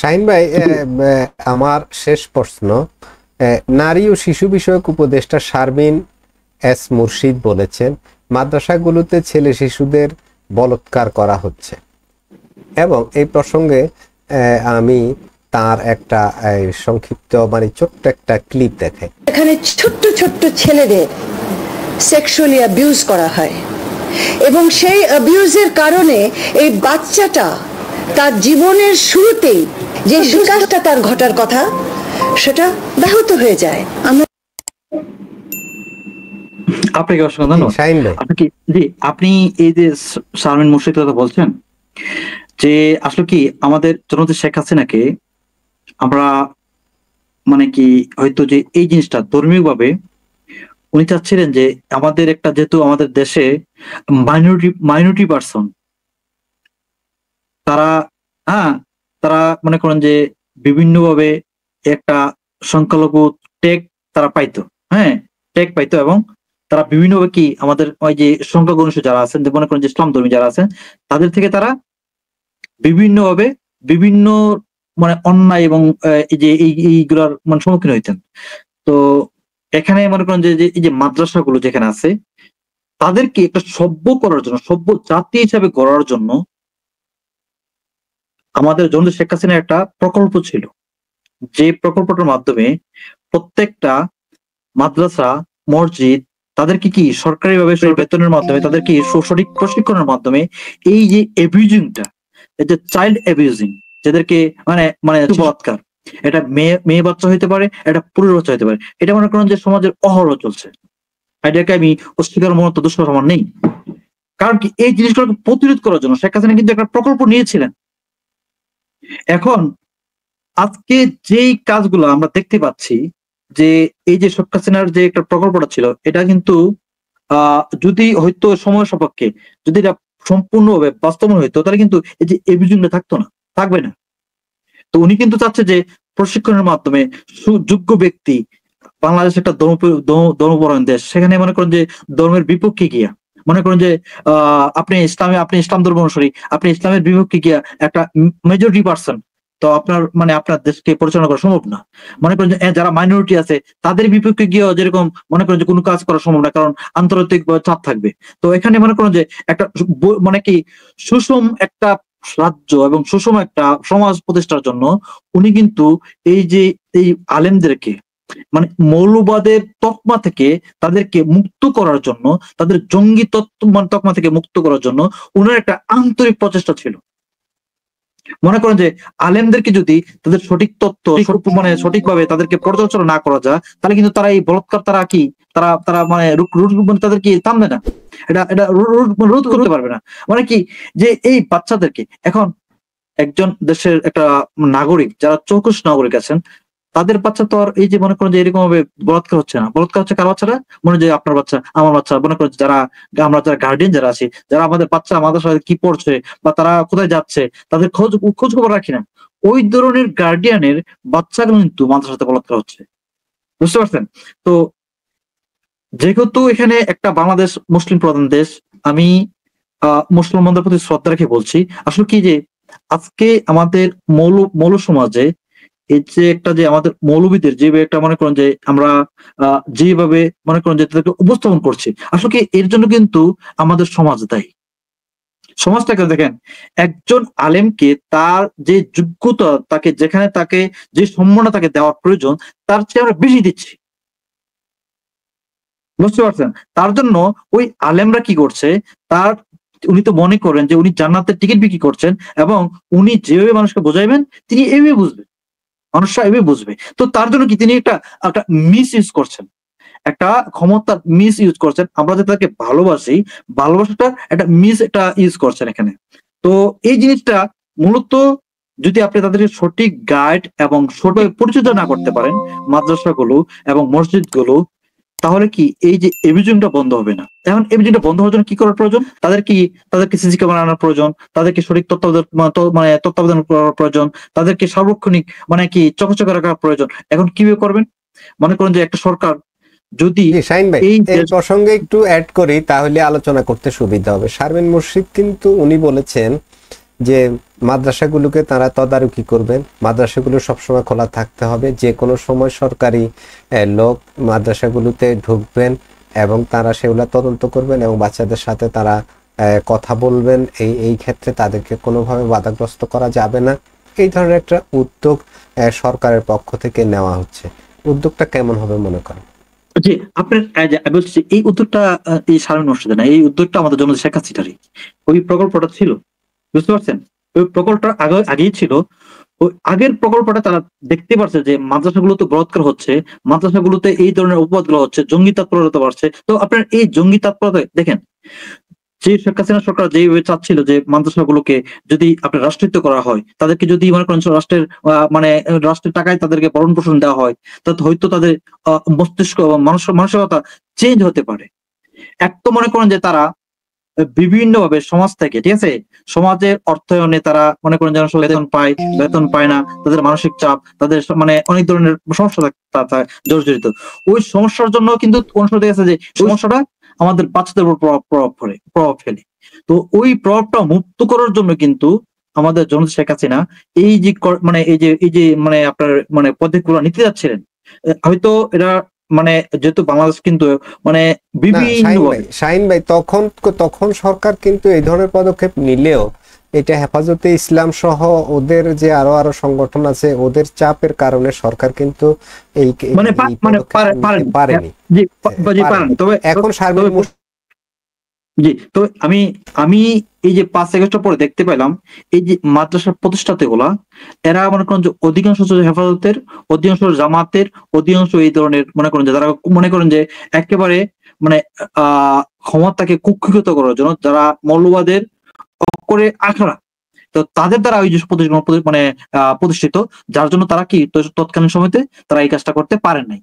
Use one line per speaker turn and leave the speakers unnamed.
শাহিন ভাই, আমার শেষ প্রশ্ন, নারী ও শিশু বিষয়ক উপদেষ্টা শারমিন এস মুর্শিদ বলেছেন মাদ্রাসাগুলোতে ছেলে শিশুদের বলাৎকার করা হচ্ছে, এবং এই প্রসঙ্গে আমি তার একটা সংক্ষিপ্ত ছোট্ট একটা ক্লিপ দেখাই।
এখানে ছোট্ট ছোট্ট ছেলেদের সেক্সুয়ালি অ্যাবিউজ করা হয় এবং সেই অ্যাবিউজের কারণে এই বাচ্চাটা তার জীবনের শুরুতেই যে বিকাশটা তার ঘটার কথা সেটা ব্যাহত হয়ে যায়।
আপনাকে অসংখ্য ধন্যবাদ।
শাহিন ভাই,
আপনি এই যে শারমিন মুর্শিদের কথা বলছেন, যে আসলে কি আমাদের জনতা শেখ হাসিনাকে আমরা কি হয়তো যে এই জিনিসটা ধর্মীয় ভাবে উনি চাচ্ছিলেন যে আমাদের একটা, যেহেতু আমাদের দেশে মাইনরিটি পার্সন, তারা তারা মনে করেন যে বিভিন্নভাবে একটা সংখ্যালঘু ট্যাগ তারা পাইতো, ট্যাগ পাইতো, এবং তারা বিভিন্নভাবে কি আমাদের ওই যে সংখ্যাগরিষ্ঠ যারা আছেন, মনে করেন যে ইসলাম ধর্মী যারা আছেন, তাদের থেকে তারা বিভিন্নভাবে বিভিন্ন অন্যায় এবং এই যে এইগুলার সম্মুখীন হইতেন। তো এখানে মনে করেন যে এই যে মাদ্রাসাগুলো যেখানে আছে, তাদেরকে একটা সভ্য করার জন্য, সভ্য জাতি হিসাবে গড়ার জন্য আমাদের জনতা শেখ হাসিনার একটা প্রকল্প ছিল, যে প্রকল্পটার মাধ্যমে প্রত্যেকটা মাদ্রাসা, মসজিদ, তাদেরকে কি সরকারিভাবে বেতনের মাধ্যমে, তাদেরকে সঠিক প্রশিক্ষণের মাধ্যমে এই যে অ্যাবিউজিংটা, এই যে চাইল্ড অ্যাবিউজিং, যাদেরকে বলাৎকার, এটা মেয়ে বাচ্চা হইতে পারে, এটা পুরুষ বাচ্চা হইতে পারে, এটা মনে করেন যে সমাজের অহরহ চলছে। এটাকে আমি অস্বীকার মতো দুষ্কর আমার নেই, কারণ কি এই জিনিসগুলোকে প্রতিরোধ করার জন্য শেখ হাসিনা কিন্তু একটা প্রকল্প নিয়েছিলেন। এখন আজকে যেই কাজগুলো আমরা দেখতে পাচ্ছি, যে এই যে শেখ হাসিনার যে একটা প্রকল্পটা ছিল, এটা কিন্তু যদি হয়তো সময় সাপেক্ষে যদি এটা সম্পূর্ণভাবে বাস্তবায়ন হইতো, তাহলে কিন্তু এই যে অভিযোগটা থাকবে না। তো উনি কিন্তু চাচ্ছে যে প্রশিক্ষণের মাধ্যমে সুযোগ্য ব্যক্তি, বাংলাদেশ একটা ধর্মপরায়ণ দেশ, সেখানে মনে করেন যে ধর্মের বিপক্ষে গিয়া, মনে করেন যে আপনি ইসলাম ধর্ম অনুসারী, আপনি ইসলামের বিপক্ষে গিয়া একটা মেজরিটি পার্সন, তো আপনার আপনার দেশকে পরিচালনা করা সম্ভব না। মনে করেন যে যারা মাইনরিটি আছে, তাদের বিপক্ষে গিয়েও যেরকম মনে করেন যে কোনো কাজ করা সম্ভব না, কারণ আন্তর্জাতিক চাপ থাকবে। তো এখানে মনে করেন যে একটা সুষম একটা রাজ্য এবং সুষম একটা সমাজ প্রতিষ্ঠার জন্য উনি কিন্তু এই যে এই আলেমদেরকে মৌলবাদের তকমা থেকে তাদেরকে মুক্ত করার জন্য, তাদের জঙ্গি তকমা থেকে মুক্ত করার জন্য উনার একটা আন্তরিক প্রচেষ্টা ছিল। মনে করেন যে আলেমদেরকে যদি তাদের সঠিক তথ্য সঠিকভাবে তাদেরকে পর্যালোচনা না করা যায়, তাহলে কিন্তু তারা এই বলাৎকার তারা তাদের কি থামবে না, এটা রোধ করতে পারবে না। কি যে এই বাচ্চাদেরকে, এখন একজন দেশের একটা নাগরিক, যারা চৌকস নাগরিক আছেন, তাদের বাচ্চা তো আর এই যে মনে করেন যে এরকম ভাবে বলাৎকার হচ্ছে না। বলাৎকার হচ্ছে কার বাচ্চারা? মনে যে আপনার বাচ্চা, আমার বাচ্চা, মনে করেন আমরা যারা গার্ডিয়ান যারা আছি, যারা আমাদের বাচ্চা আমাদের সাথে কি পড়ছে বা তারা কোথায় যাচ্ছে, তাদের খোঁজ খবর রাখি না, ওই ধরনের গার্ডিয়ানের বাচ্চাগুলো কিন্তু আমাদের সাথে বলাৎকার হচ্ছে। বুঝতে পারছেন? তো যেহেতু এখানে একটা বাংলাদেশ মুসলিম প্রধান দেশ, আমি মুসলমানদের প্রতি শ্রদ্ধা রেখে বলছি, আসলে কি যে আজকে আমাদের মৌল সমাজে এই যে একটা যে আমাদের মৌলবীদের যেভাবে একটা মনে করেন যে আমরা যেভাবে মনে করেন যে তাদেরকে উপস্থাপন করছি, আসলে কি এর জন্য কিন্তু আমাদের সমাজ দায়ী। সমাজটাকে দেখেন, একজন আলেমকে তার যে যোগ্যতা, তাকে যেখানে তাকে যে সম্মাননা তাকে দেওয়ার প্রয়োজন, তার চেয়ে আমরা বেশি দিচ্ছি। বুঝতে পারছেন? তার জন্য ওই আলেমরা কি করছে, উনি তো মনে করেন যে উনি জান্নাতের টিকিট বিক্রি করছেন, এবং উনি যেভাবে মানুষকে বোঝাইবেন তিনি এইভাবে বুঝবেন, মানুষরা এভাবে বুঝবে। তো তার জন্য কি তিনি একটা মিস ইউজ করছেন, একটা ক্ষমতা মিস ইউজ করছেন। আমরা যে তাকে ভালোবাসি, ভালোবাসাটা একটা ইউজ করছেন এখানে। তো এই জিনিসটা মূলত যদি আপনি তাদেরকে সঠিক গাইড এবং সঠিক পরিচর্যা না করতে পারেন মাদ্রাসাগুলো এবং মসজিদগুলো, তাহলে কি এই যে এভিজনটা বন্ধ হবে না। এখন এভিজনটা বন্ধ হওয়ার জন্য কি করার প্রয়োজন? তাদেরকে সিসি ক্যামেরা আনার প্রয়োজন, তাদেরকে সঠিক তত্ত্বাবধান করার প্রয়োজন, তাদেরকে সার্বক্ষণিক চকচকে রাখার প্রয়োজন। এখন কিভাবে করবেন? মনে করেন যে একটা সরকার যদি
এই প্রসঙ্গে একটু অ্যাড করি, তাহলে আলোচনা করতে সুবিধা হবে। শারমিন মুর্শিদ কিন্তু উনি বলেছেন যে মাদ্রাসাগুলোকে তারা তদারকি করবেন, মাদ্রাসাগুলো সবসময় খোলা থাকতে হবে, যে কোনো সময় সরকারি লোক মাদ্রাসাগুলোতে ঢুকবেন এবং তারা সেগুলো তদন্ত করবেন এবং বাচ্চাদের সাথে তারা কথা বলবেন। এই ক্ষেত্রে তাদেরকে কোনোভাবে বাধাগ্রস্ত করা যাবে না। এই ধরনের একটা উদ্যোগ সরকারের পক্ষ থেকে নেওয়া হচ্ছে। উদ্যোগটা কেমন হবে মনে করেন?
জি, আপনার আমি বলছি এই উদ্যোগটা এই শারমিন মোর্শেদা না, এই উদ্যোগটা আমাদের জন্য শেখ হাসিনারই ওই প্রকল্পটা ছিল, বুঝতে পারছেন? ওই প্রকল্পটা আগেই ছিল। ওই আগের প্রকল্পটা তারা দেখতে পারছে যে মাদ্রাসাগুলোতে বলাৎকার হচ্ছে, মাদ্রাসাগুলোতে এই ধরনের অপবাদগুলো হচ্ছে, জঙ্গি তৎপরতা বাড়ছে। তো আপনার এই জঙ্গি তৎপরতা দেখেন, যে শেখ হাসিনা সরকার যেভাবে চাচ্ছিল যে মাদ্রাসাগুলোকে যদি আপনার রাষ্ট্রায়ত্ত করা হয়, তাদেরকে যদি মনে করেন রাষ্ট্রের মানে রাষ্ট্রের টাকায় তাদেরকে ভরণ পোষণ দেওয়া হয়, তাতে হয়তো তাদের মস্তিষ্ক এবং মানসিকতা চেঞ্জ হতে পারে। এক তো মনে করেন যে তারা বিভিন্ন ভাবে সমাজ থেকে, ঠিক আছে, সমাজের অর্থায়নে তারা মনে করেন যেন বেতন পায় না, তাদের মানসিক চাপ, তাদের মানে অনেক ধরনের সমস্যা জর্জরিত। ওই সমস্যার জন্য কিন্তু অনুষ্ঠিত আছে যে সমস্যাটা আমাদের বাচ্চাদের উপর প্রভাব ফেলে। তো ওই প্রভাবটা মুক্ত করার জন্য কিন্তু আমাদের জনতা শেখ হাসিনা এই যে মানে এই যে মানে আপনার মানে পদক্ষেপগুলো নিতে যাচ্ছিলেন, হয়তো এটা মানে যেহেতু বাংলাদেশ কিন্তু মানে বিভিন্ন
শাহিন ভাই তখন সরকার কিন্তু এই ধরনের পদক্ষেপ নিলেও এটা হেফাজতে ইসলাম সহ ওদের যে আরো সংগঠন আছে, ওদের চাপের কারণে সরকার কিন্তু এই পারেনি। তবে এখন
জি, তো আমি এই যে 5 আগস্টের পরে দেখতে পেলাম এই যে মাদ্রাসার প্রতিষ্ঠাতা গুলা, এরা মনে করেন যে অধিকাংশ হেফাজতের, অধিকাংশ জামাতের, অধিকাংশ এই ধরনের মনে করেন যে যারা মনে করেন যে একেবারে মানে ক্ষমতাকে কুক্ষিগত করার জন্য যারা মৌলবাদের অক্ষরে আখড়া, তো তাদের দ্বারা ওই যে মানে প্রতিষ্ঠিত, যার জন্য তারা কি তৎকালীন সময়তে তারা এই কাজটা করতে পারেন নাই।